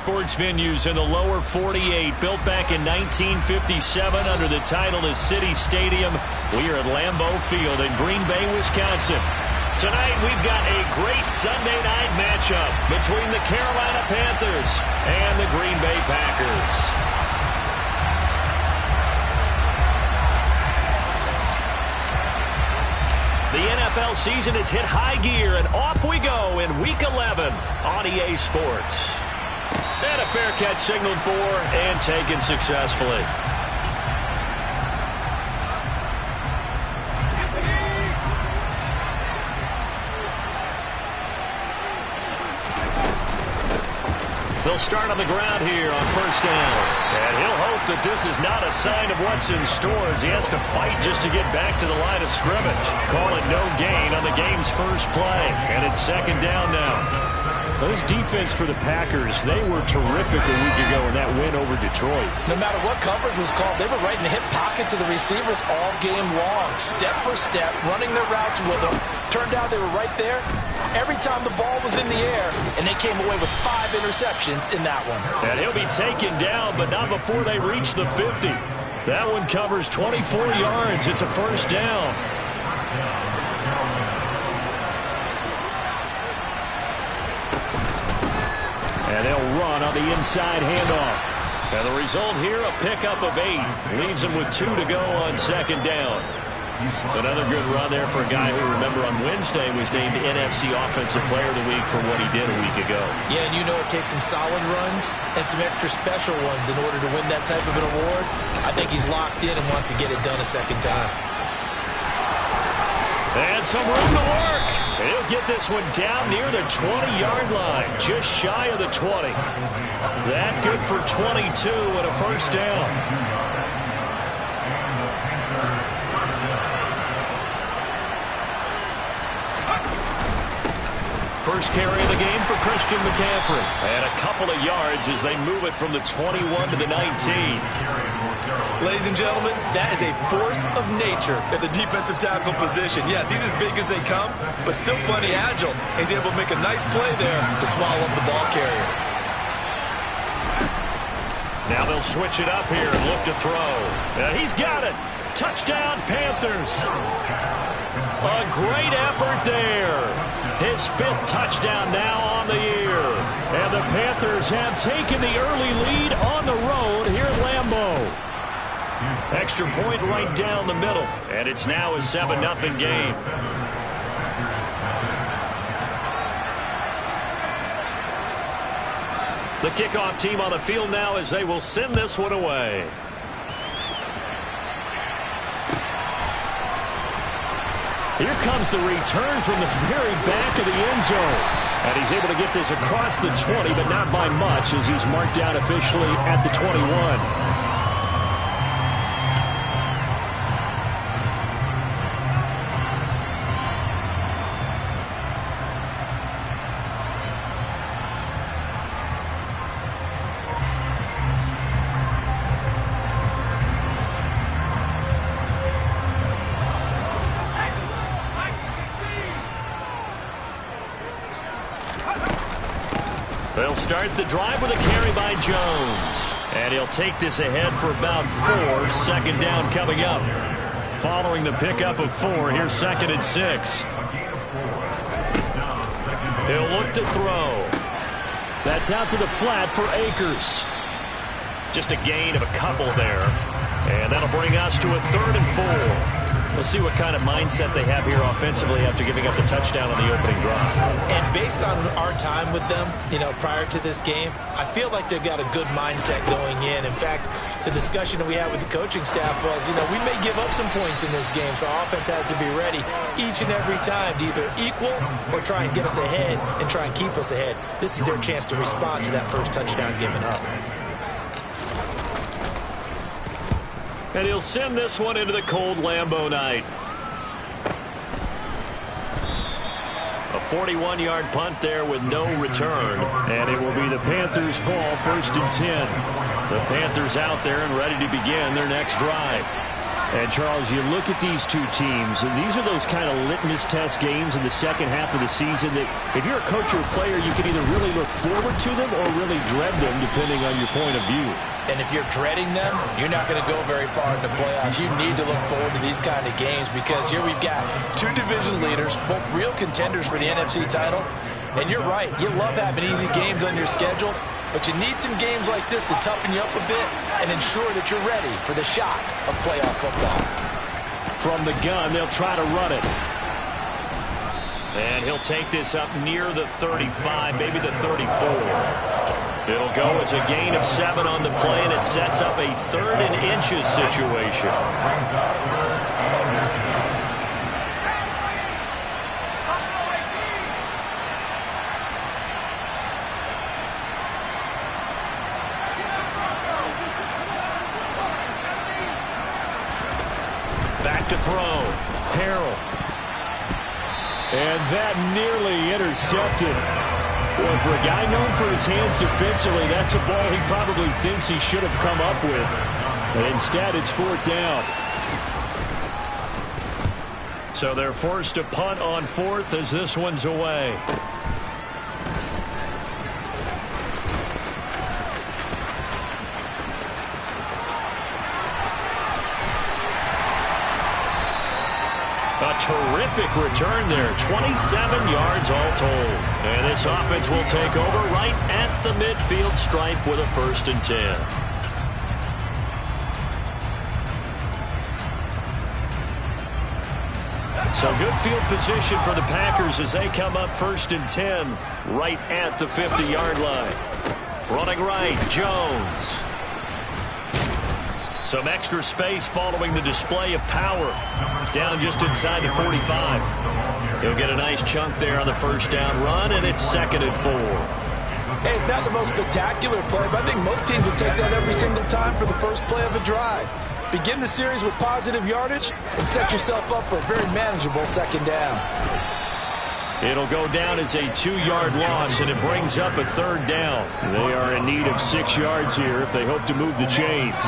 sports venues in the lower 48, built back in 1957 under the title of City Stadium. We are at Lambeau Field in Green Bay, Wisconsin. Tonight, we've got a great Sunday night matchup between the Carolina Panthers and the Green Bay Packers. The NFL season has hit high gear, and off we go in Week 11 on EA Sports. And a fair catch signaled for and taken successfully. They'll start on the ground here on first down. And he'll hope that this is not a sign of what's in store as he has to fight just to get back to the line of scrimmage. Call it no gain on the game's first play. And it's second down now. This defense for the Packers, they were terrific a week ago in that win over Detroit. No matter what coverage was called, they were right in the hip pockets of the receivers all game long, step for step, running their routes with them. Turned out they were right there every time the ball was in the air, and they came away with 5 interceptions in that one. And he'll be taken down, but not before they reach the 50. That one covers 24 yards. It's a first down. And they'll run on the inside handoff. And the result here, a pickup of 8. Leaves them with 2 to go on second down. Another good run there for a guy who, remember, on Wednesday was named NFC Offensive Player of the Week for what he did a week ago. Yeah, and you know it takes some solid runs and some extra special ones in order to win that type of an award. I think he's locked in and wants to get it done a second time. And some room to work. He'll get this one down near the 20-yard line, just shy of the 20. That good for 22 and a first down. First carry of the game for Christian McCaffrey. And a couple of yards as they move it from the 21 to the 19. Ladies and gentlemen, that is a force of nature at the defensive tackle position. Yes, he's as big as they come, but still plenty agile. He's able to make a nice play there to swallow up the ball carrier. Now they'll switch it up here and look to throw. He's got it. Touchdown, Panthers. A great effort there. His 5th touchdown now on the year. And the Panthers have taken the early lead on the road here at Lambeau. Extra point right down the middle. And it's now a 7-0 game. The kickoff team on the field now as they will send this one away. Here comes the return from the very back of the end zone. And he's able to get this across the 20, but not by much as he's marked down officially at the 21. They'll start the drive with a carry by Jones. And he'll take this ahead for about 4. Second down coming up. Following the pickup of 4, here's 2nd and 6. He'll look to throw. That's out to the flat for Akers. Just a gain of a couple there. And that'll bring us to a 3rd and 4. We'll see what kind of mindset they have here offensively after giving up the touchdown on the opening drive. And based on our time with them, prior to this game, I feel like they've got a good mindset going in. In fact, the discussion that we had with the coaching staff was, we may give up some points in this game, so our offense has to be ready each and every time to either equal or try and get us ahead and try and keep us ahead. This is their chance to respond to that first touchdown given up. And he'll send this one into the cold Lambeau night. A 41-yard punt there with no return. And it will be the Panthers' ball, 1st and 10. The Panthers out there and ready to begin their next drive. And, Charles, you look at these two teams, and these are those kind of litmus test games in the second half of the season that if you're a coach or a player, you can either really look forward to them or really dread them, depending on your point of view. And if you're dreading them, you're not going to go very far in the playoffs. You need to look forward to these kind of games because here we've got two division leaders, both real contenders for the NFC title. And you're right, you love having easy games on your schedule, but you need some games like this to toughen you up a bit and ensure that you're ready for the shock of playoff football. From the gun, they'll try to run it. And he'll take this up near the 35, maybe the 34. It'll go as a gain of 7 on the play, and it sets up a 3rd and inches situation. Back to throw. Harrell. And that nearly intercepted. Well, for a guy known for his hands defensively, that's a ball he probably thinks he should have come up with. But instead, it's 4th down. So they're forced to punt on 4th as this one's away. A terrific return there. 27 yards all told. And this offense will take over right at the midfield stripe with a 1st and 10. So good field position for the Packers as they come up 1st and 10 right at the 50-yard line. Running right, Jones. Some extra space following the display of power. Down just inside the 45. He'll get a nice chunk there on the 1st down run, and it's 2nd and 4. Hey, it's not the most spectacular play, but I think most teams will take that every single time for the first play of a drive. Begin the series with positive yardage and set yourself up for a very manageable 2nd down. It'll go down as a 2-yard loss, and it brings up a 3rd down. They are in need of 6 yards here if they hope to move the chains.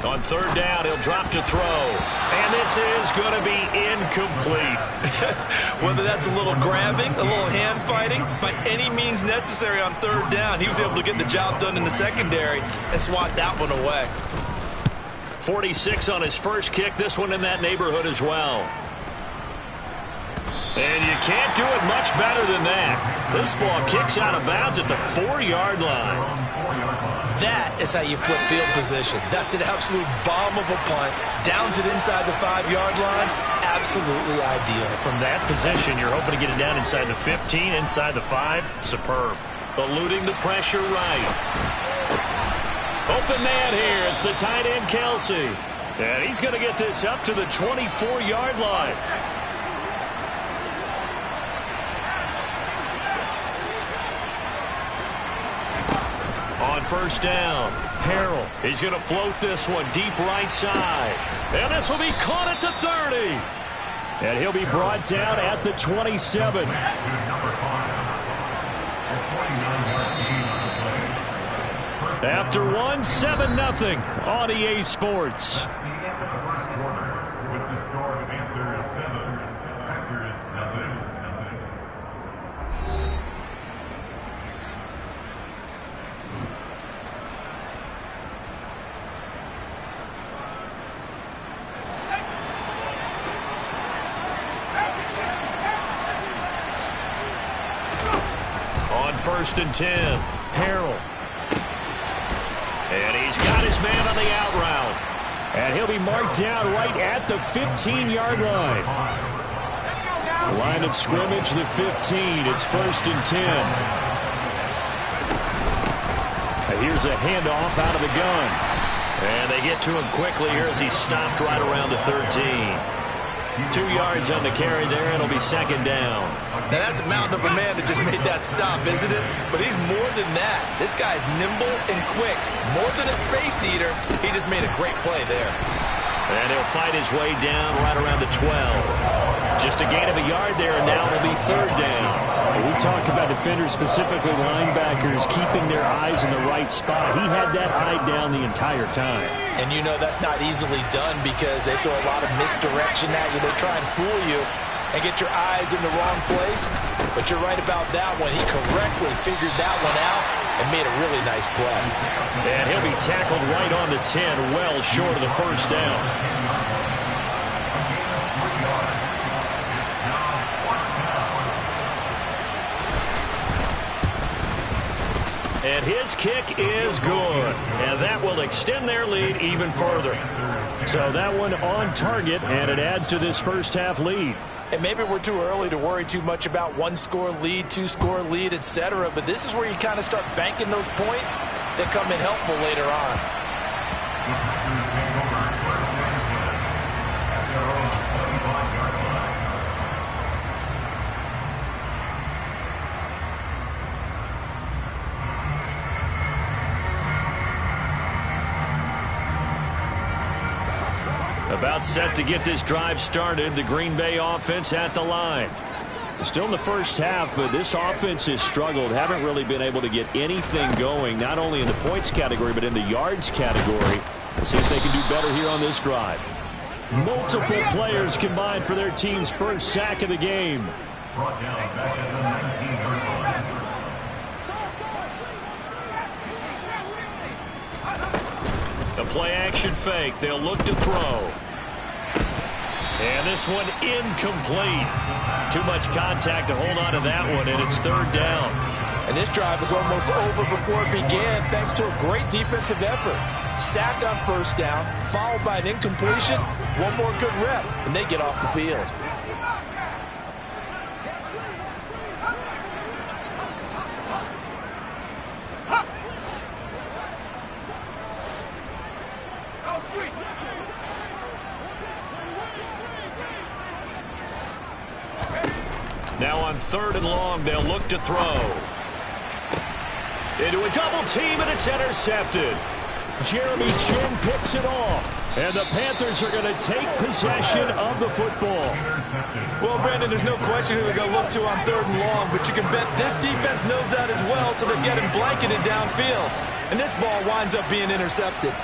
On 3rd down, he'll drop to throw. And this is going to be incomplete. Whether that's a little grabbing, a little hand fighting, by any means necessary on 3rd down, he was able to get the job done in the secondary and swat that one away. 46 on his first kick. This one in that neighborhood as well. And you can't do it much better than that. This ball kicks out of bounds at the 4-yard line. That is how you flip field position. That's an absolute bomb of a punt. Downs it inside the 5-yard line. Absolutely ideal. From that position, you're hoping to get it down inside the 15, inside the 5. Superb. Eluding the pressure right. Open man here. It's the tight end, Kelsey. And he's going to get this up to the 24-yard line. On 1st down, Harrell. He's going to float this one deep right side. And this will be caught at the 30. And he'll be brought down at the 27. After 1, 7-0 on EA Sports. On 1st and 10, Harrell. And he's got his man on the out route. And he'll be marked down right at the 15-yard line. Line of scrimmage, the 15. It's 1st and 10. Here's a handoff out of the gun. And they get to him quickly here as he's stopped right around the 13. 2 yards on the carry there, and it'll be 2nd down. Now, that's a mountain of a man that just made that stop, isn't it? But he's more than that. This guy's nimble and quick. More than a space eater, he just made a great play there. And he'll fight his way down right around the 12. Just a gain of a yard there, and now it'll be third down. We talk about defenders, specifically linebackers, keeping their eyes in the right spot. He had that eye down the entire time. And you know that's not easily done because they throw a lot of misdirection at you. They try and fool you and get your eyes in the wrong place. But you're right about that one. He correctly figured that one out and made a really nice play. And he'll be tackled right on the 10, well short of the first down. And his kick is good. And that will extend their lead even further. So that one on target, and it adds to this first half lead. And maybe we're too early to worry too much about one-score lead, two-score lead, etc. But this is where you kind of start banking those points that come in helpful later on. About set to get this drive started. The Green Bay offense at the line. Still in the first half, but this offense has struggled. Haven't really been able to get anything going, not only in the points category, but in the yards category. We'll see if they can do better here on this drive. Multiple players combined for their team's first sack of the game. The play action fake. They'll look to throw. And this one incomplete. Too much contact to hold on to that one, and it's third down. And this drive was almost over before it began thanks to a great defensive effort. Sack on first down, followed by an incompletion. One more good rep, and they get off the field. Now on third and long, they'll look to throw. Into a double team, and it's intercepted. Jeremy Chin picks it off. And the Panthers are going to take possession of the football. Well, Brandon, there's no question who they're going to look to on third and long, but you can bet this defense knows that as well, so they're getting blanketed downfield. And this ball winds up being intercepted.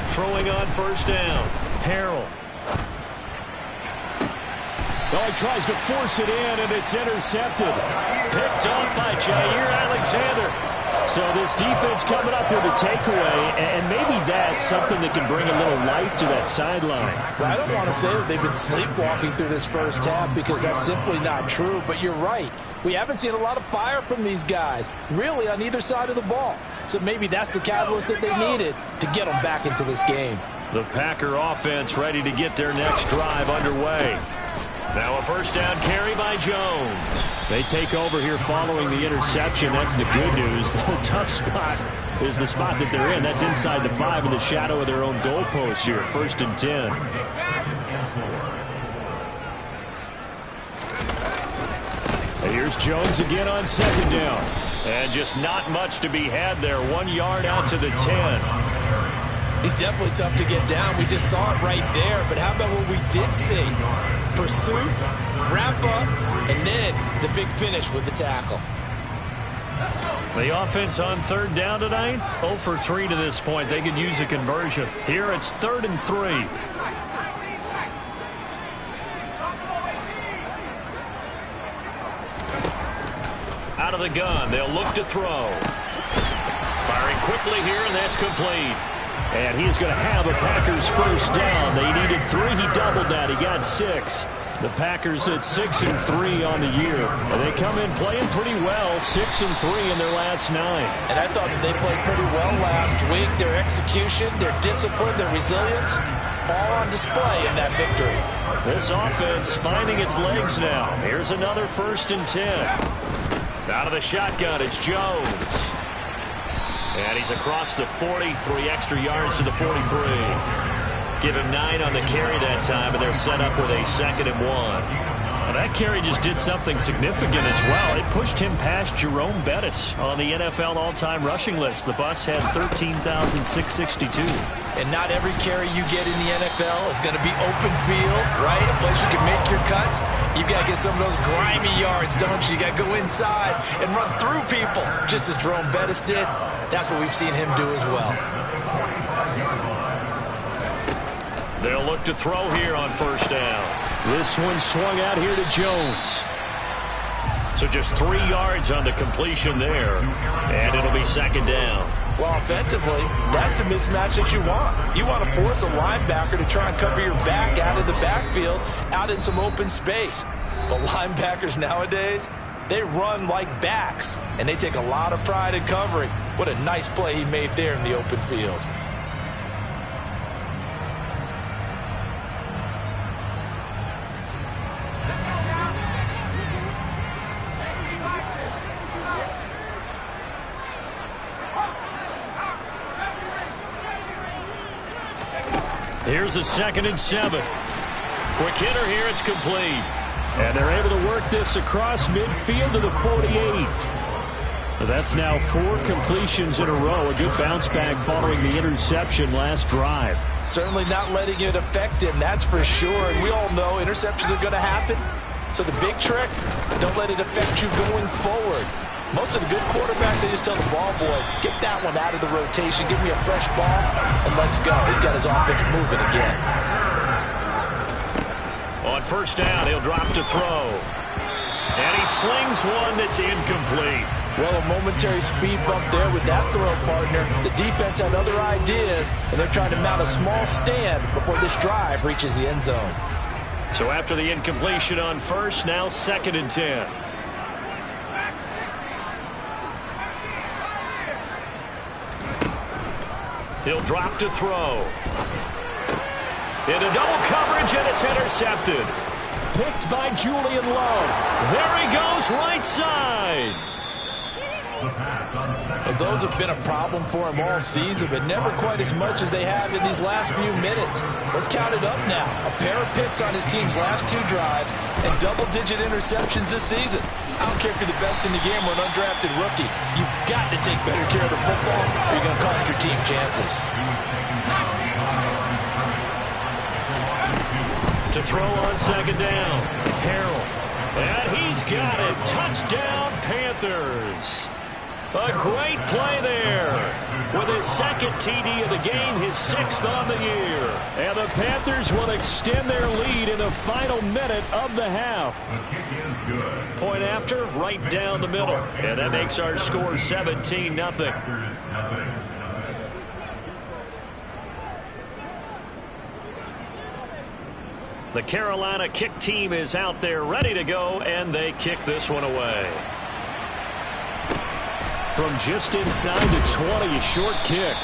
Throwing on first down. Harrell. Oh, he tries to force it in, and it's intercepted. Picked up by Jair Alexander. So this defense coming up with a takeaway, and maybe that's something that can bring a little life to that sideline. Well, I don't want to say that they've been sleepwalking through this first half because that's simply not true, but you're right. We haven't seen a lot of fire from these guys, really on either side of the ball. So maybe that's the catalyst that they needed to get them back into this game. The Packer offense ready to get their next drive underway. Now a first down carry by Jones. They take over here following the interception. That's the good news. The tough spot is the spot that they're in. That's inside the 5 in the shadow of their own goalpost here. First and 10. And here's Jones again on second down. And just not much to be had there. 1 yard out to the 10. He's definitely tough to get down. We just saw it right there. But how about what we did see? Pursuit, wrap up, and then the big finish with the tackle. The offense on third down tonight, 0 for 3 to this point. They could use a conversion. Here it's 3rd and 3. Out of the gun, they'll look to throw. Firing quickly here, and that's complete. And he's going to have a Packers first down. They needed 3. He doubled that. He got 6. The Packers at 6 and 3 on the year. And they come in playing pretty well, 6 and 3 in their last 9. And I thought that they played pretty well last week. Their execution, their discipline, their resilience, all on display in that victory. This offense finding its legs now. Here's another 1st and 10. Out of the shotgun, it's Jones. And he's across the 40, 3 extra yards to the 43. Give him 9 on the carry that time, and they're set up with a 2nd and 1. Well, that carry just did something significant as well. It pushed him past Jerome Bettis on the NFL all-time rushing list. The bus had 13,662. And not every carry you get in the NFL is going to be open field, right? A place you can make your cuts. You've got to get some of those grimy yards, don't you? You got to go inside and run through people, just as Jerome Bettis did. That's what we've seen him do as well. They'll look to throw here on first down. This one swung out here to Jones. So just 3 yards on the completion there. And it'll be second down. Well, offensively, that's the mismatch that you want. You want to force a linebacker to try and cover your back out of the backfield, out in some open space. But linebackers nowadays, they run like backs, and they take a lot of pride in covering. What a nice play he made there in the open field. Here's a 2nd and 7. Quick hitter here. It's complete. And they're able to work this across midfield to the 48. That's now 4 completions in a row. A good bounce back following the interception last drive. Certainly not letting it affect him, that's for sure. And we all know interceptions are going to happen. So the big trick, don't let it affect you going forward. Most of the good quarterbacks, they just tell the ball boy, get that one out of the rotation, give me a fresh ball, and let's go. He's got his offense moving again. On first down, he'll drop to throw. And he slings one that's incomplete. Well, a momentary speed bump there with that throw, partner. The defense had other ideas, and they're trying to mount a small stand before this drive reaches the end zone. So after the incompletion on first, now 2nd and 10. He'll drop to throw. Into double coverage, and it's intercepted. Picked by Julian Love. There he goes, right side. Well, those have been a problem for him all season, but never quite as much as they have in these last few minutes. Let's count it up now. A pair of picks on his team's last 2 drives and double-digit interceptions this season. I don't care if you're the best in the game or an undrafted rookie. You've got to take better care of the football or you're going to cost your team chances. To throw on 2nd down. Harrell. And he's got it. Touchdown, Panthers. A great play there. With his 2nd TD of the game, his 6th on the year. And the Panthers will extend their lead in the final minute of the half. Point after, right down the middle. And that makes our score 17-0. The Carolina kick team is out there ready to go, and they kick this one away. From just inside the 20, a short kick.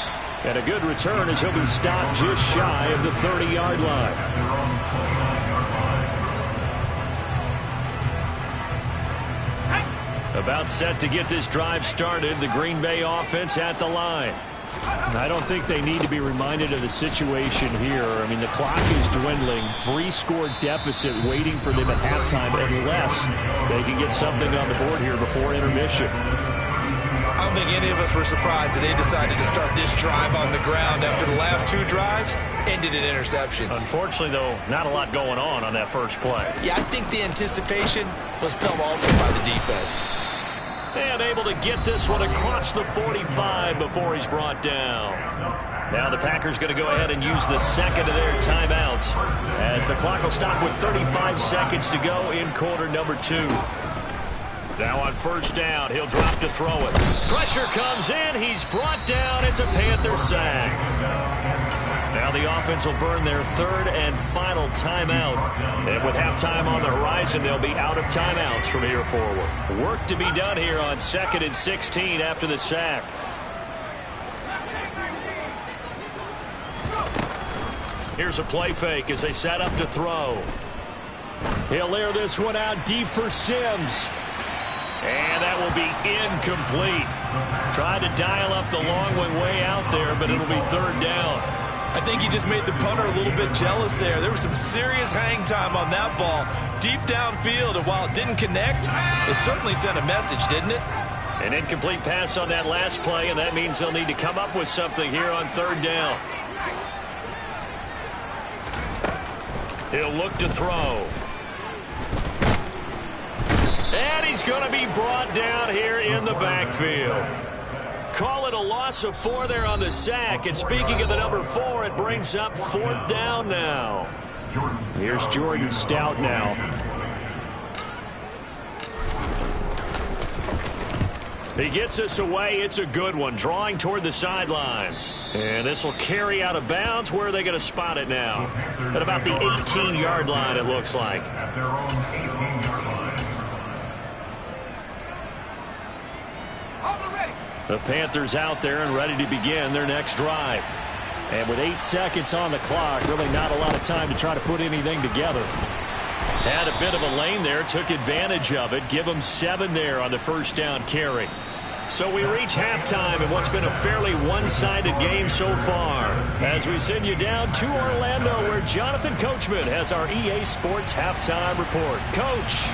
And a good return as he'll be stopped just shy of the 30-yard line. About set to get this drive started. The Green Bay offense at the line. I don't think they need to be reminded of the situation here. I mean, the clock is dwindling. 3-score deficit waiting for them at halftime unless they can get something on the board here before intermission. I don't think any of us were surprised that they decided to start this drive on the ground after the last 2 drives ended in interceptions. Unfortunately, though, not a lot going on that first play. Yeah, I think the anticipation was felt also by the defense. And able to get this one across the 45 before he's brought down. Now the Packers going to go ahead and use the 2nd of their timeouts as the clock will stop with 35 seconds to go in quarter number 2. Now on first down, he'll drop to throw it. Pressure comes in. He's brought down. It's a Panther sack. Now the offense will burn their 3rd and final timeout. And with halftime on the horizon, they'll be out of timeouts from here forward. Work to be done here on 2nd and 16 after the sack. Here's a play fake as they set up to throw. He'll air this one out deep for Sims. And that will be incomplete. Tried to dial up the long one way out there, but it'll be 3rd down. I think he just made the punter a little bit jealous there. There was some serious hang time on that ball deep downfield, and while it didn't connect, it certainly sent a message, didn't it? An incomplete pass on that last play, and that means they'll need to come up with something here on third down. He'll look to throw. And he's going to be brought down here in the backfield. Call it a loss of 4 there on the sack. And speaking of the number 4, it brings up fourth down now. Here's Jordan Stout now. He gets us away. It's a good one. Drawing toward the sidelines. And this will carry out of bounds. Where are they going to spot it now? At about the 18-yard line, it looks like. The Panthers out there and ready to begin their next drive. And with 8 seconds on the clock, really not a lot of time to try to put anything together. Had a bit of a lane there, took advantage of it. Give them 7 there on the first down carry. So we reach halftime in what's been a fairly one-sided game so far. As we send you down to Orlando, where Jonathan Coachman has our EA Sports halftime report. Coach.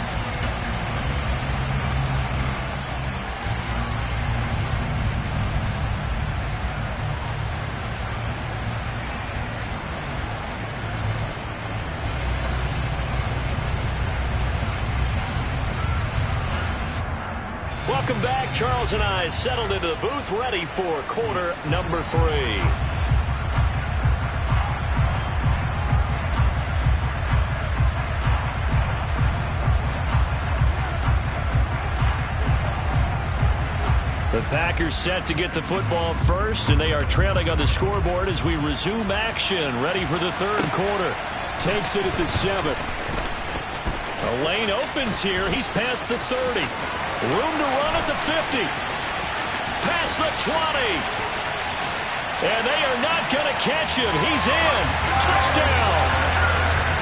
Welcome back. Charles and I settled into the booth, ready for quarter number 3. The Packers set to get the football first, and they are trailing on the scoreboard as we resume action, ready for the third quarter. Takes it at the 7. A lane opens here. He's past the 30. Room to run at the 50. Past the 20. And they are not going to catch him. He's in. Touchdown.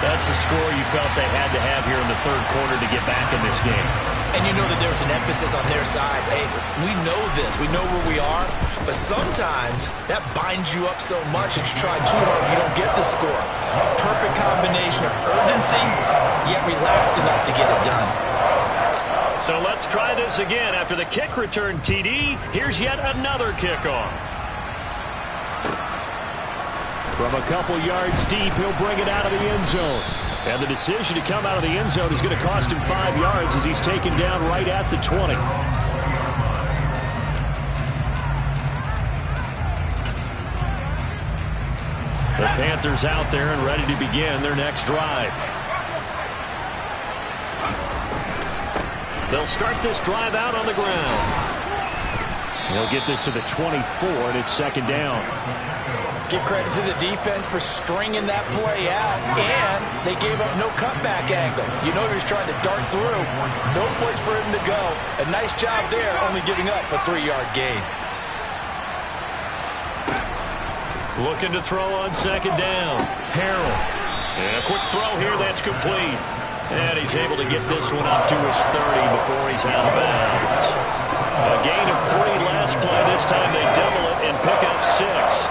That's a score you felt they had to have here in the third quarter to get back in this game. And you know that there's an emphasis on their side. Hey, we know this. We know where we are. But sometimes that binds you up so much that you try too hard, you don't get the score. A perfect combination of urgency, yet relaxed enough to get it done. So let's try this again. After the kick return TD, here's yet another kickoff. From a couple yards deep, he'll bring it out of the end zone. And the decision to come out of the end zone is going to cost him 5 yards as he's taken down right at the 20. The Panthers out there and ready to begin their next drive. They'll start this drive out on the ground. They'll get this to the 24, and it's second down. Give credit to the defense for stringing that play out, and they gave up no cutback angle. You know he was trying to dart through. No place for him to go. A nice job there, only giving up a 3-yard gain. Looking to throw on second down. Harrell. And a quick throw here that's complete. And he's able to get this one up to his 30 before he's out of bounds. A gain of 3 last play. This time they double it and pick up 6.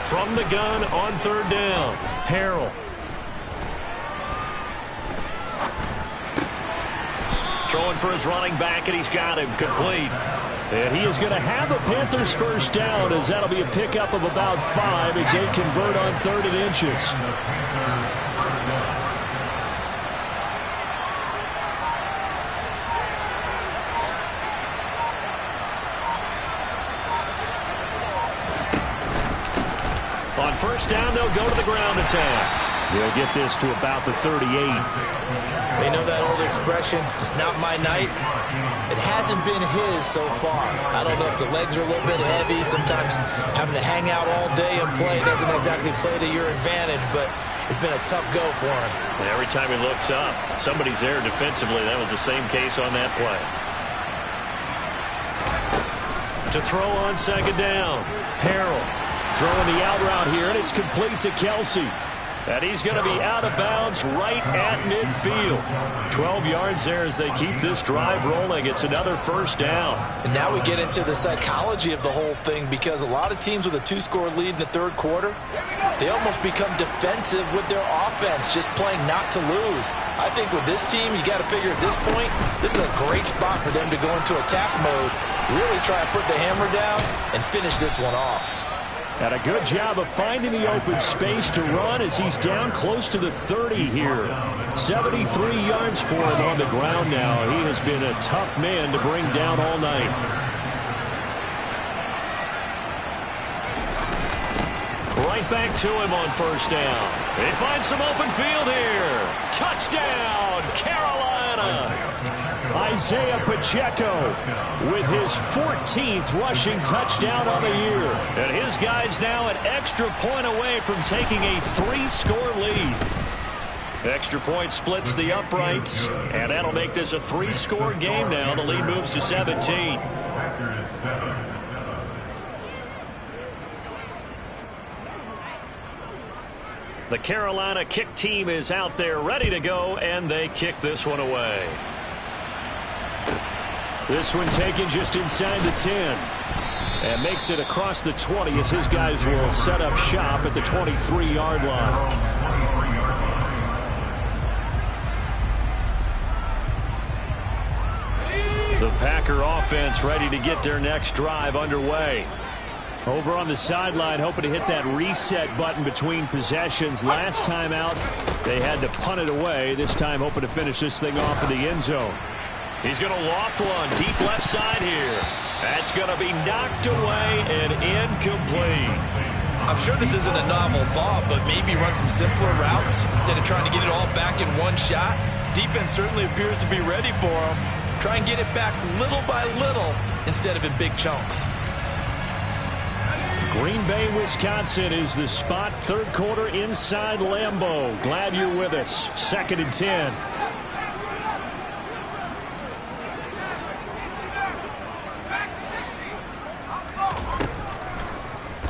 From the gun on third down. Harrell. Throwing for his running back, and he's got him complete. And he is going to have a Panthers first down, as that'll be a pickup of about 5 as they convert on 3rd and inches. On first down, they'll go to the ground attack. They'll get this to about the 38. They know that old expression, it's not my night. It hasn't been his so far. I don't know if the legs are a little bit heavy. Sometimes having to hang out all day and play doesn't exactly play to your advantage, but it's been a tough go for him. And every time he looks up, somebody's there defensively. That was the same case on that play. To throw on second down. Harrell throwing the out route here, and it's complete to Kelsey. And he's going to be out of bounds right at midfield. 12 yards there as they keep this drive rolling. It's another first down. And now we get into the psychology of the whole thing, because a lot of teams with a 2-score lead in the third quarter, they almost become defensive with their offense, just playing not to lose. I think with this team, you got to figure at this point, this is a great spot for them to go into attack mode, really try to put the hammer down and finish this one off. And a good job of finding the open space to run as he's down close to the 30 here. 73 yards for him on the ground now. He has been a tough man to bring down all night. Right back to him on first down. They find some open field here. Touchdown, Carolina. Isaiah Pacheco with his 14th rushing touchdown on the year. And his guy's now an extra point away from taking a 3-score lead. Extra point splits the uprights, and that'll make this a 3-score game now. The lead moves to 17. The Carolina kick team is out there ready to go, and they kick this one away. This one taken just inside the 10. And makes it across the 20 as his guys will set up shop at the 23-yard line. The Packer offense ready to get their next drive underway. Over on the sideline, hoping to hit that reset button between possessions. Last time out, they had to punt it away. This time, hoping to finish this thing off in the end zone. He's going to loft one deep left side here. That's going to be knocked away and incomplete. I'm sure this isn't a novel thought, but maybe run some simpler routes instead of trying to get it all back in one shot. Defense certainly appears to be ready for him. Try and get it back little by little instead of in big chunks. Green Bay, Wisconsin is the spot. Third quarter inside Lambeau. Glad you're with us. 2nd and 10.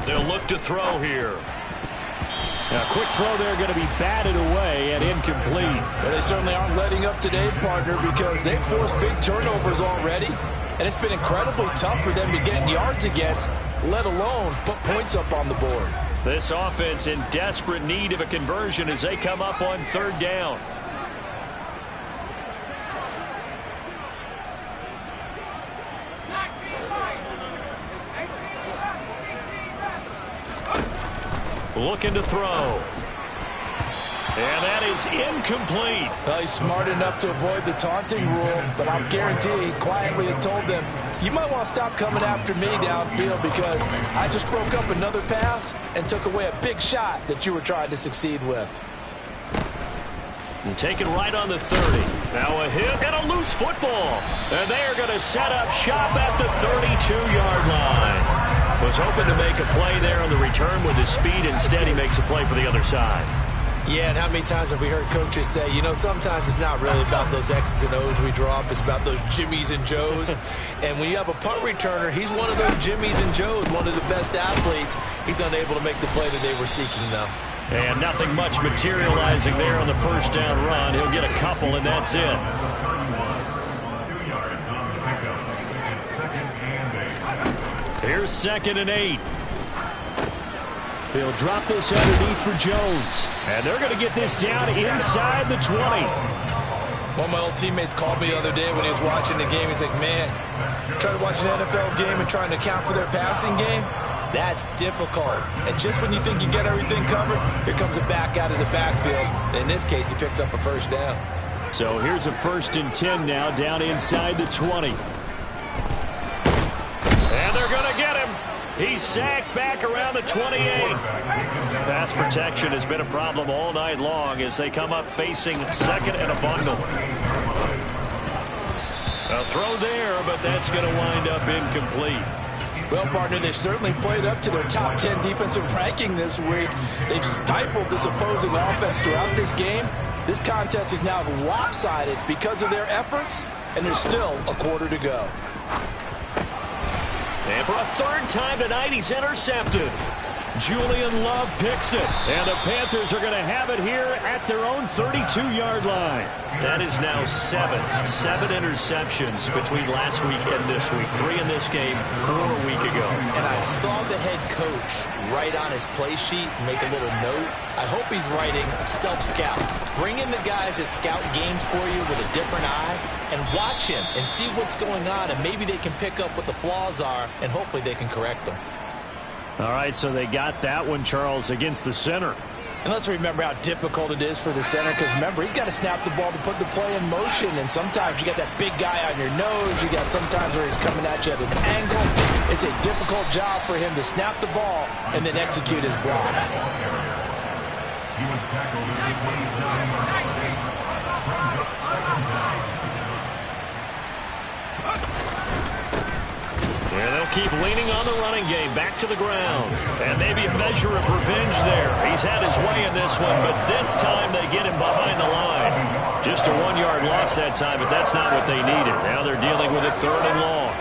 They'll look to throw here. Now, quick throw there going to be batted away and incomplete. But they certainly aren't letting up today, partner, because they've forced big turnovers already. And it's been incredibly tough for them to get yards against, let alone put points up on the board. This offense in desperate need of a conversion as they come up on 3rd down. Looking to throw. And that is incomplete. Well, he's smart enough to avoid the taunting rule, but I'll guarantee he quietly has told them, you might want to stop coming after me downfield because I just broke up another pass and took away a big shot that you were trying to succeed with. And taken right on the 30. Now a hit and a loose football. And they are going to set up shop at the 32-yard line. Was hoping to make a play there on the return with his speed. Instead, he makes a play for the other side. Yeah, and how many times have we heard coaches say, you know, sometimes it's not really about those X's and O's we drop. It's about those Jimmies and Joes. And when you have a punt returner, he's one of those Jimmies and Joes, one of the best athletes. He's unable to make the play that they were seeking, though. And nothing much materializing there on the first down run. He'll get a couple, and that's it. Here's 2nd and 8. They'll drop this underneath for Jones. And they're going to get this down inside the 20. One of my old teammates called me the other day when he was watching the game. He's like, man, trying to watch an NFL game and trying to account for their passing game, that's difficult. And just when you think you get everything covered, here comes a back out of the backfield. In this case, he picks up a first down. So here's a 1st and 10 now, down inside the 20. And they're going to get him. He's sacked back around the 28. Pass protection has been a problem all night long as they come up facing 2nd and a bundle. A throw there, but that's going to wind up incomplete. Well, partner, they've certainly played up to their top 10 defensive ranking this week. They've stifled this opposing offense throughout this game. This contest is now lopsided because of their efforts, and there's still a quarter to go. And for a 3rd time tonight, he's intercepted. Julian Love picks it. And the Panthers are going to have it here at their own 32-yard line. That is now seven interceptions between last week and this week. 3 in this game, 4 a week ago. And I saw the head coach write on his play sheet, make a little note. I hope he's writing self-scout. Bring in the guys that scout games for you with a different eye and watch him and see what's going on, and maybe they can pick up what the flaws are, and hopefully they can correct them. All right, so they got that one, Charles, against the center. And let's remember how difficult it is for the center, because remember, he's got to snap the ball to put the play in motion, and sometimes you got that big guy on your nose. You got sometimes where he's coming at you at an angle. It's a difficult job for him to snap the ball and then execute his block. He was tackled at the 29. Yeah, they'll keep leaning on the running game. Back to the ground. And maybe a measure of revenge there. He's had his way in this one, but this time they get him behind the line. Just a 1-yard loss that time, but that's not what they needed. Now they're dealing with a 3rd and long.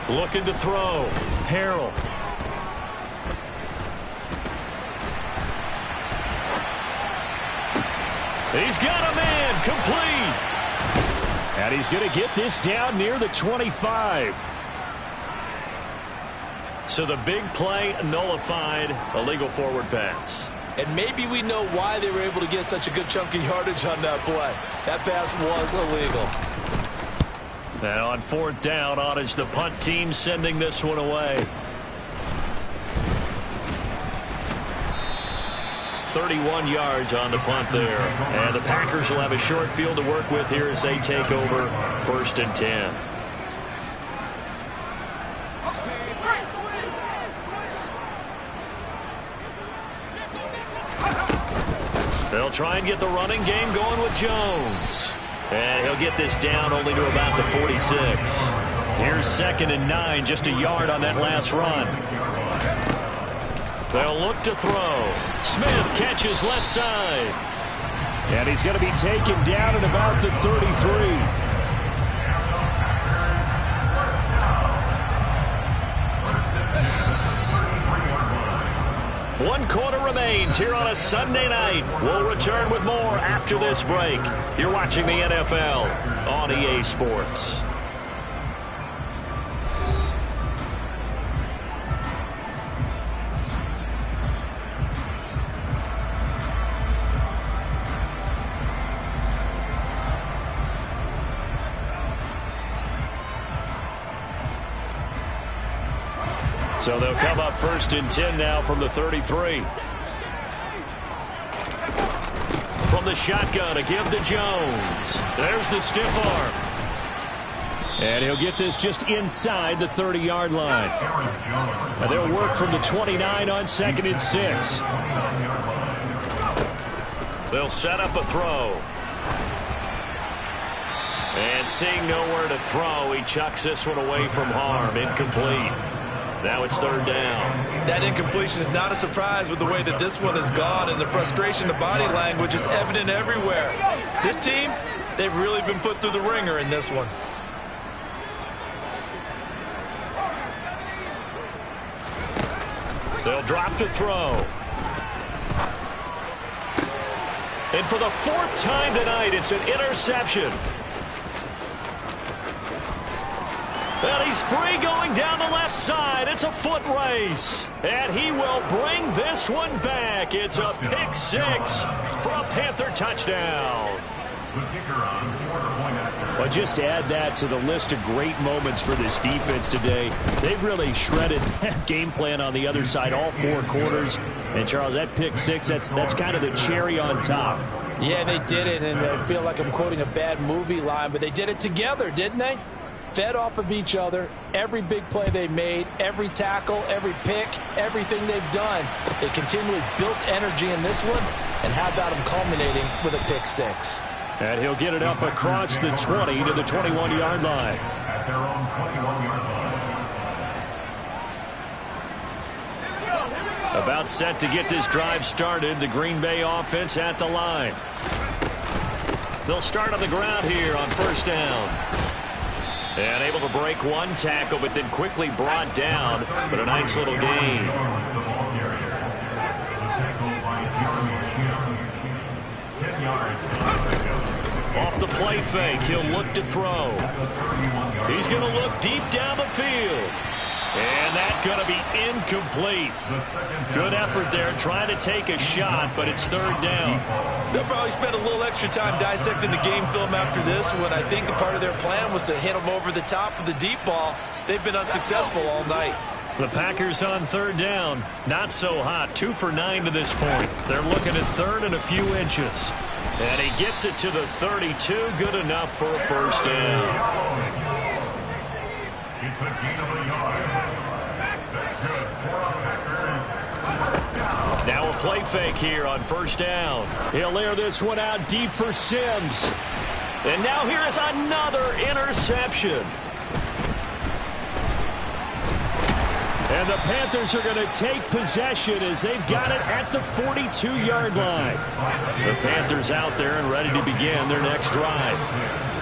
Looking to throw. Harrell. He's got a man. Complete. And he's going to get this down near the 25. So the big play nullified. Illegal forward pass. And maybe we know why they were able to get such a good chunk of yardage on that play. That pass was illegal. And on 4th down, on is the punt team sending this one away. 31 yards on the punt there. And the Packers will have a short field to work with here as they take over 1st and 10. They'll try and get the running game going with Jones. And he'll get this down only to about the 46. Here's 2nd and 9, just a yard on that last run. They'll look to throw. Smith catches left side. And he's going to be taken down at about the 33. One quarter remains here on a Sunday night. We'll return with more after this break. You're watching the NFL on EA Sports. So they'll come up 1st and 10 now from the 33. From the shotgun, a give to Jones. There's the stiff arm. And he'll get this just inside the 30-yard line. And they'll work from the 29 on 2nd and 6. They'll set up a throw. And seeing nowhere to throw, he chucks this one away from harm. Incomplete. Now it's 3rd down. That incompletion is not a surprise with the way that this one has gone, and the frustration, the body language is evident everywhere. This team, they've really been put through the ringer in this one. They'll drop to throw. And for the 4th time tonight, it's an interception. And he's free going down the left side. It's a foot race. And he will bring this one back. It's a pick 6 for a Panther touchdown. Well, just add that to the list of great moments for this defense today. They've really shredded game plan on the other side all 4 quarters. And, Charles, that pick 6, that's kind of the cherry on top. Yeah, they did it, and I feel like I'm quoting a bad movie line, but they did it together, didn't they? Fed off of each other, every big play they made, every tackle, every pick, everything they've done. They continually built energy in this one, and how about them culminating with a pick 6? And he'll get it up across the 20 to the 21-yard line. At their own 21-yard About set to get this drive started. The Green Bay offense at the line. They'll start on the ground here on first down. And able to break one tackle, but then quickly brought down. But a nice little gain. Off the play fake, he'll look to throw. He's going to look deep down the field. And that's going to be incomplete. Good effort there trying to take a shot, but it's third down. They'll probably spend a little extra time dissecting the game film after this one. I think the part of their plan was to hit them over the top of the deep ball. They've been unsuccessful all night. The Packers on third down. Not so hot. 2 for 9 to this point. They're looking at third and a few inches. And he gets it to the 32. Good enough for a first down. It's a gain of a yard. That's good for a Packers. Now a play fake here on first down. He'll air this one out deep for Sims. And now here is another interception. And the Panthers are going to take possession as they've got it at the 42-yard line. The Panthers out there and ready to begin their next drive.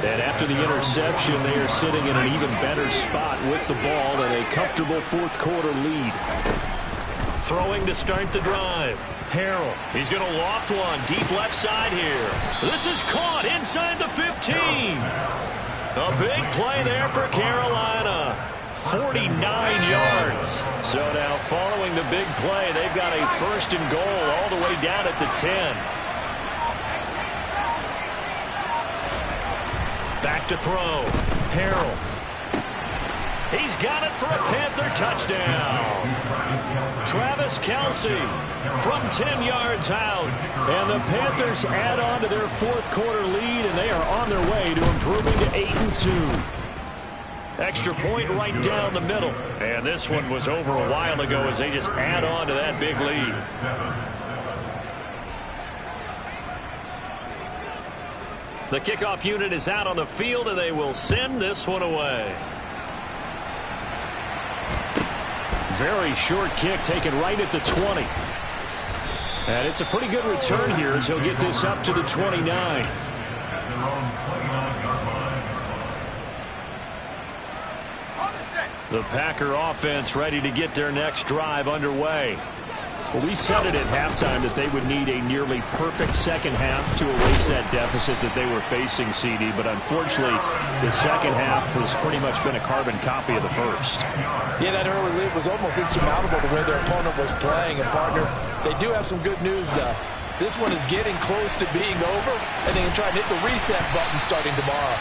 And after the interception, they are sitting in an even better spot with the ball and a comfortable fourth-quarter lead. Throwing to start the drive. Harrell, he's going to loft one deep left side here. This is caught inside the 15. A big play there for Carolina. 49 yards. So now following the big play, they've got a first and goal all the way down at the 10. Back to throw. Harrell. He's got it for a Panther touchdown. Travis Kelce from 10 yards out. And the Panthers add on to their fourth-quarter lead, and they are on their way to improving to 8-2. Extra point right down the middle. And this one was over a while ago as they just add on to that big lead. The kickoff unit is out on the field, and they will send this one away. Very short kick taken right at the 20. And it's a pretty good return here as he'll get this up to the 29. The Packer offense ready to get their next drive underway. Well, we said it at halftime that they would need a nearly perfect second half to erase that deficit that they were facing, CD. But unfortunately, the second half has pretty much been a carbon copy of the first. Yeah, that early lead was almost insurmountable the way their opponent was playing. And, partner, they do have some good news, though. This one is getting close to being over, and they can try and hit the reset button starting tomorrow.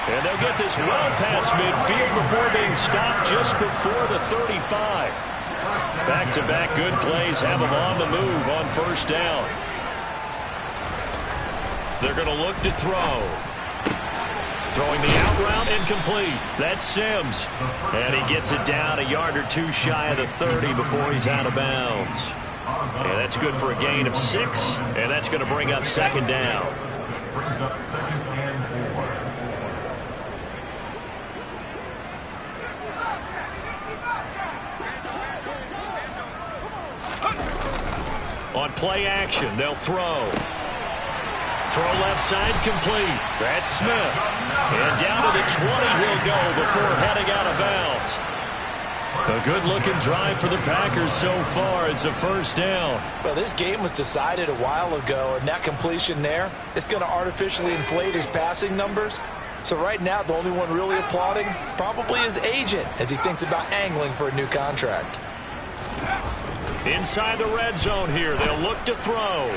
And they'll get this well past midfield before being stopped just before the 35. Back-to-back good plays have them on the move on first down. They're going to look to throw. Throwing the out route incomplete. That's Sims. And he gets it down a yard or two shy of the 30 before he's out of bounds. And that's good for a gain of 6. And that's going to bring up second down. Brings up second and 4. On play action, they'll throw. Throw left side complete. That's Smith. And down to the 20 he'll go before heading out of bounds. A good-looking drive for the Packers so far. It's a first down. Well, this game was decided a while ago, and that completion there is going to artificially inflate his passing numbers. So right now, the only one really applauding probably his agent as he thinks about angling for a new contract. Inside the red zone here, they'll look to throw.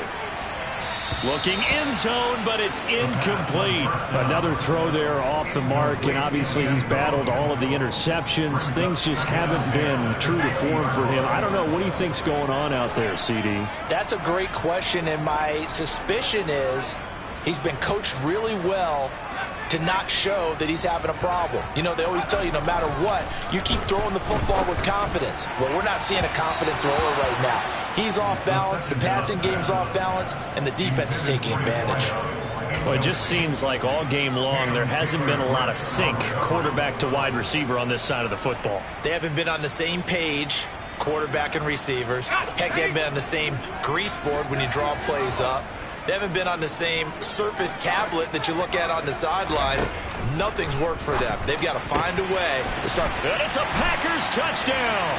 Looking end zone, but it's incomplete. Another throw there off the mark, and obviously he's battled all of the interceptions. Things just haven't been true to form for him. I don't know. What do you think's going on out there, CD? That's a great question, and my suspicion is he's been coached really well to not show that he's having a problem. You know, they always tell you no matter what, you keep throwing the football with confidence. Well, we're not seeing a confident thrower right now. He's off balance, the passing game's off balance, and the defense is taking advantage. Well, it just seems like all game long there hasn't been a lot of sync quarterback to wide receiver on this side of the football. They haven't been on the same page, quarterback and receivers. Heck, they haven't been on the same grease board when you draw plays up. They haven't been on the same Surface tablet that you look at on the sidelines. Nothing's worked for them. They've got to find a way to start. And it's a Packers touchdown.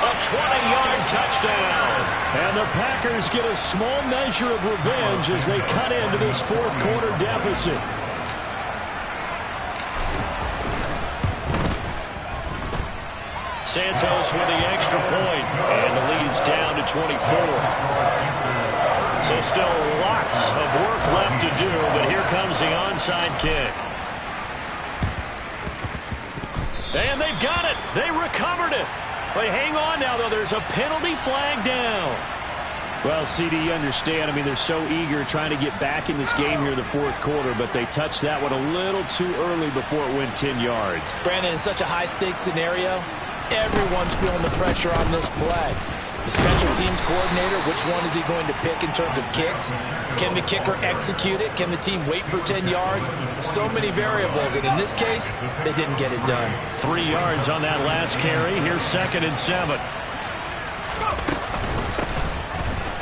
A 20-yard touchdown. And the Packers get a small measure of revenge as they cut into this fourth quarter deficit. Santos with the extra point, and the lead's down to 24. So still lots of work left to do, but here comes the onside kick. And they've got it. They recovered it. They hang on now, though. There's a penalty flag down. Well, CD, you understand. I mean, they're so eager trying to get back in this game here in the fourth quarter, but they touched that one a little too early before it went 10 yards. Brandon, in such a high-stakes scenario, everyone's feeling the pressure on this play. The special teams coordinator, which one is he going to pick in terms of kicks? Can the kicker execute it? Can the team wait for 10 yards? So many variables, and in this case, they didn't get it done. 3 yards on that last carry. Here's 2nd and 7.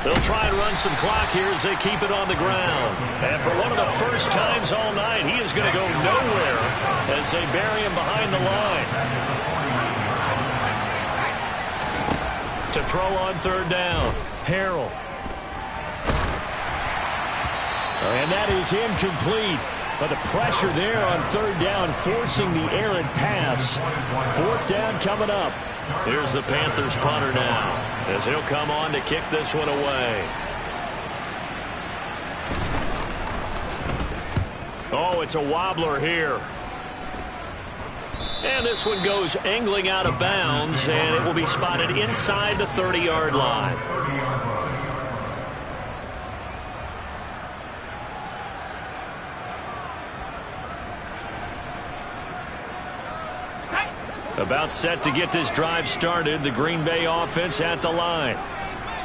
They'll try and run some clock here as they keep it on the ground. And for one of the first times all night, he is going to go nowhere as they bury him behind the line. To throw on 3rd down. Harrell. And that is incomplete. But the pressure there on 3rd down, forcing the errant pass. 4th down coming up. Here's the Panthers punter now, as he'll come on to kick this one away. Oh, it's a wobbler here. And this one goes angling out of bounds, and it will be spotted inside the 30-yard line. About set to get this drive started, the Green Bay offense at the line.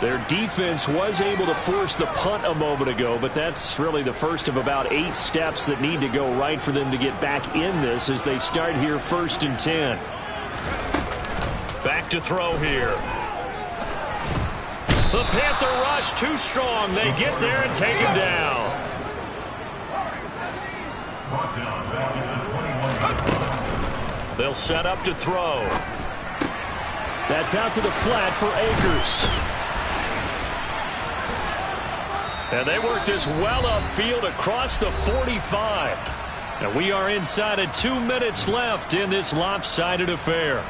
Their defense was able to force the punt a moment ago, but that's really the first of about 8 steps that need to go right for them to get back in this as they start here 1st and 10. Back to throw here. The Panther rush too strong. They get there and take him down. They'll set up to throw. That's out to the flat for Akers. And they work this well upfield across the 45. And we are inside of 2 minutes left in this lopsided affair.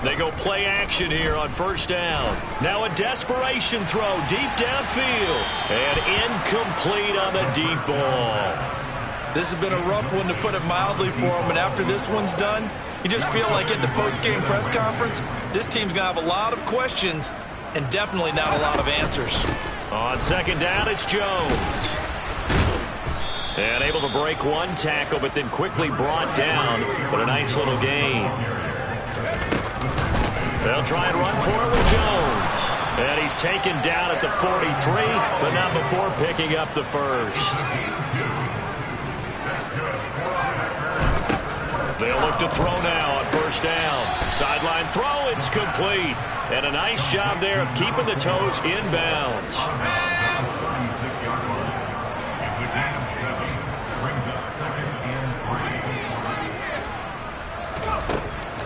They go play action here on 1st down. Now a desperation throw deep downfield. And incomplete on the deep ball. This has been a rough one, to put it mildly, for them. And after this one's done, you just feel like at the post-game press conference, this team's going to have a lot of questions and definitely not a lot of answers. On 2nd down, it's Jones. And able to break one tackle, but then quickly brought down. But a nice little gain. They'll try and run for it with Jones. And he's taken down at the 43, but not before picking up the first. They'll look to throw now on 1st down. Sideline throw, it's complete. And a nice job there of keeping the toes inbounds.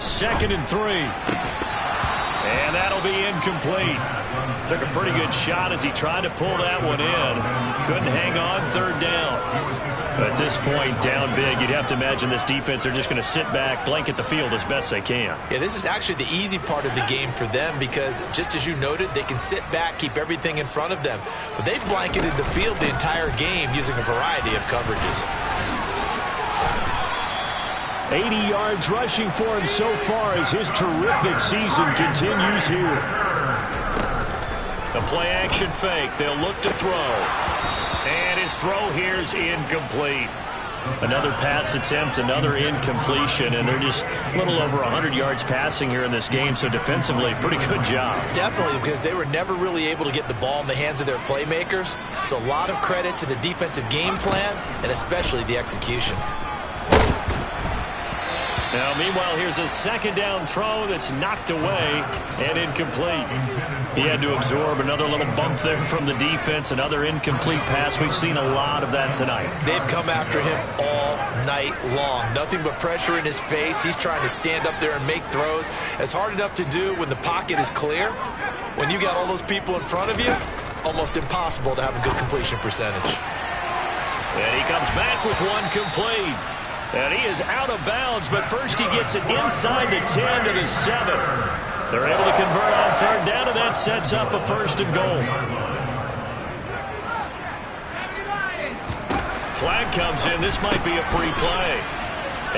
2nd and 3. And that'll be incomplete. Took a pretty good shot as he tried to pull that one in. Couldn't hang on 3rd down. At this point, down big, you'd have to imagine this defense, they're just going to sit back, blanket the field as best they can. Yeah, this is actually the easy part of the game for them because, just as you noted, they can sit back, keep everything in front of them. But they've blanketed the field the entire game using a variety of coverages. 80 yards rushing for him so far as his terrific season continues here. The play-action fake. They'll look to throw. And his throw here is incomplete. Another pass attempt, another incompletion, and they're just a little over 100 yards passing here in this game, so defensively, pretty good job. Definitely, because they were never really able to get the ball in the hands of their playmakers, so a lot of credit to the defensive game plan and especially the execution. Now, meanwhile, here's a second down throw that's knocked away and incomplete. He had to absorb another little bump there from the defense, another incomplete pass. We've seen a lot of that tonight. They've come after him all night long. Nothing but pressure in his face. He's trying to stand up there and make throws. It's hard enough to do when the pocket is clear. When you got all those people in front of you, almost impossible to have a good completion percentage. And he comes back with one complete. And he is out of bounds, but first he gets it inside the 10 to the 7. They're able to convert on third down, and that sets up a 1st and goal. Flag comes in. This might be a free play.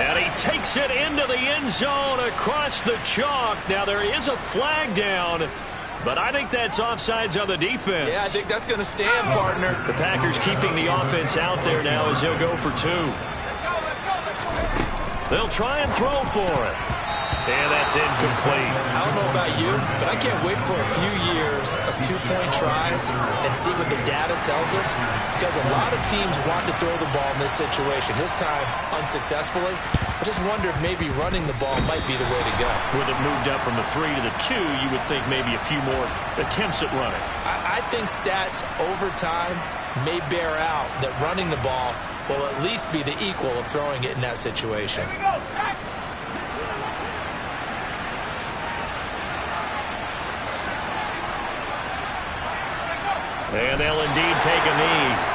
And he takes it into the end zone across the chalk. Now there is a flag down, but I think that's offsides on the defense. Yeah, I think that's going to stand, partner. The Packers keeping the offense out there now as they'll go for 2. They'll try and throw for it. And that's incomplete. I don't know about you, but I can't wait for a few years of two-point tries and see what the data tells us, because a lot of teams want to throw the ball in this situation. This time, unsuccessfully. I just wonder if maybe running the ball might be the way to go. With it moved up from the 3 to the 2, you would think maybe a few more attempts at running. I think stats over time may bear out that running the ball will at least be the equal of throwing it in that situation. And they'll indeed take a knee.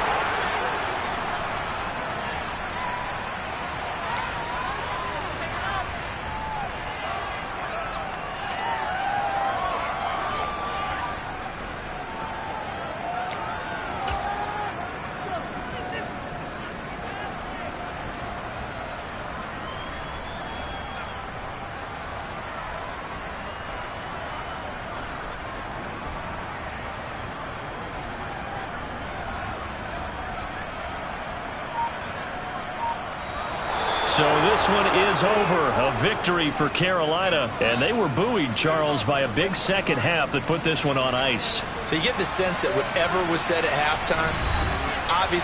So this one is over. A victory for Carolina. And they were buoyed, Charles, by a big second half that put this one on ice. So you get the sense that whatever was said at halftime, obviously